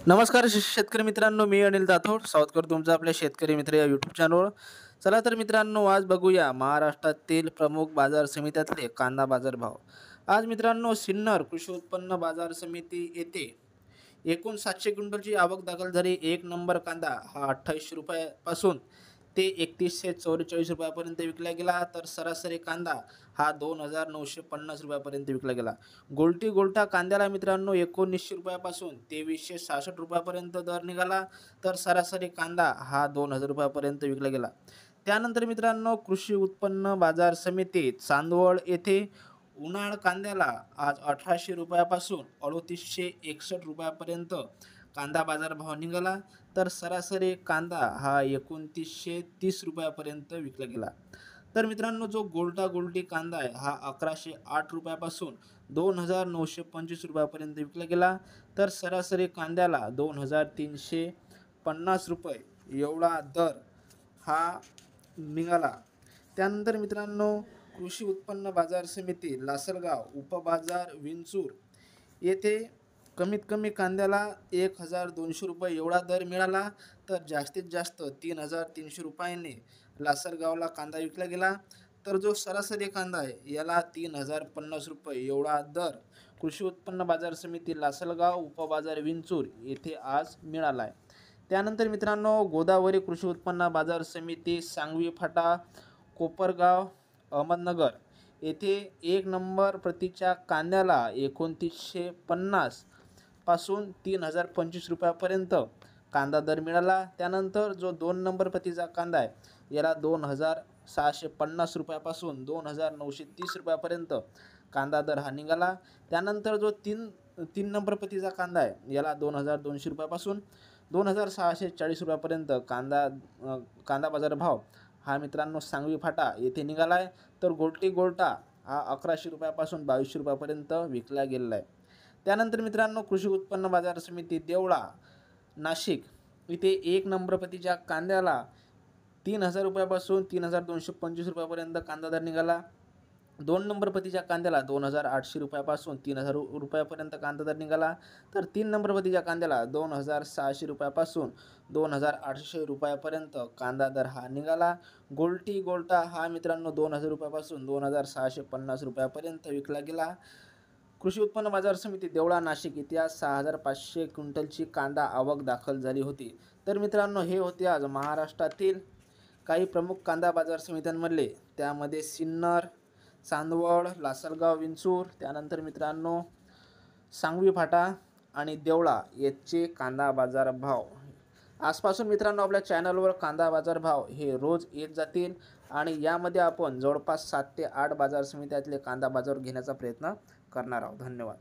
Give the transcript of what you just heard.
नमस्कार शेतकरी मित्रांनो, मी अनिल राठोड स्वागत करतो तुमचं आपल्या शेतकरी मित्र या यूट्यूब चॅनलवर. चला तर मित्रांनो, आज बघूया महाराष्ट्रातील प्रमुख बाजार समित्यातले कांदा बाजार भाव. आज मित्रांनो, सिन्नर कृषी उत्पन्न बाजार समिती येथे एकूण 700 क्विंटलची आवक दाखल झाली. एक नंबर कांदा हा 2800 रुपयापासून ते 3144 रुपयापर्यंत विकला गेला. तर सरासरी कांदा हा 2950 रुपयापर्यंत विकला गेला. गोल्टी गोल्टा कांद्याला मित्रांनो 1900 रुपयापासून 2366 रुपयापर्यंत दर निघाला. तर सरासरी कांदा हा 2000 रुपयापर्यंत विकला गेला. त्यानंतर मित्रांनो, कृषी उत्पन्न बाजार समिती चांदवड येथे उन्हाळ कांद्याला आज 1800 रुपयापासून 3861 रुपयापर्यंत कांदा बाजार भाव निघाला. तर सरासरी कांदा हा 2930 रुपयापर्यंत विकला गेला. तर मित्रांनो, जो गोल्टा गोल्टी कांदा आहे हा 1108 रुपयापासून 2925 रुपयापर्यंत विकला गेला. तर सरासरी कांद्याला 2350 रुपये एवढा दर हा निघाला. त्यानंतर मित्रांनो, कृषी उत्पन्न बाजार समिती लासलगाव उपबाजार विंचूर येथे कमीत कमी कांद्याला 1200 रुपये एवढा दर मिळाला. तर जास्तीत जास्त 3300 रुपयाने लासलगावला कांदा विकला गेला. तर जो सरासरी कांदा आहे याला 3050 रुपये एवढा दर कृषी उत्पन्न बाजार समिती लासलगाव उपबाजार विंचूर येथे आज मिळाला आहे. त्यानंतर मित्रांनो, गोदावरी कृषी उत्पन्न बाजार समिती सांगवी फाटा कोपरगाव अहमदनगर येथे एक नंबर प्रतीच्या कांद्याला 2950 पासून 3025 रुपयापर्यंत कांदा दर मिळाला. त्यानंतर जो 2 नंबर प्रतीचा कांदा आहे याला 2650 रुपयापासून 2930 रुपयापर्यंत कांदा दर हा निघाला. त्यानंतर जो तीन नंबर प्रतीचा कांदा आहे याला 2200 रुपयापासून 2640 रुपयापर्यंत कांदा बाजार भाव हा मित्रांनो सांगवी फाटा येथे निघाला आहे. तर गोल्टी गोल्टा हा 1100 रुपयापासून 2200 रुपयापर्यंत विकला गेलेला आहे. त्यानंतर मित्रांनो, कृषी उत्पन्न बाजार समिती देवळा नाशिक इथे एक नंबर प्रतीच्या कांद्याला 3000 रुपयापासून 3225 रुपयापर्यंत कांदा दर निघाला. 2 नंबर प्रतीच्या कांद्याला 2800 रुपयापासून 3000 रुपयापर्यंत कांदा दर निघाला. तर 3 नंबर प्रतीच्या कांद्याला 2600 रुपयापासून 2800 रुपयापर्यंत कांदा दर हा निघाला. गोल्टी गोल्टा हा मित्रांनो 2000 रुपयापासून 2650 रुपयापर्यंत विकला गेला. कृषी उत्पन्न बाजार समिती देवळा नाशिक येथे आज 6500 क्विंटलची कांदा आवक दाखल झाली होती. तर मित्रांनो, हे होते आज महाराष्ट्रातील काही प्रमुख कांदा बाजार समित्यांमधले. त्यामध्ये सिन्नर, चांदवड, लासलगाव विंचूर, त्यानंतर मित्रांनो सांगवी फाटा आणि देवळा याचे कांदा बाजार भाव. आजपासून मित्रांनो आपल्या चॅनलवर कांदा बाजार भाव हे रोज येत जातील आणि यामध्ये आपण जवळपास 7 ते 8 बाजार समित्यातले कांदा बाजार घेण्याचा प्रयत्न करणार आहोत. धन्यवाद.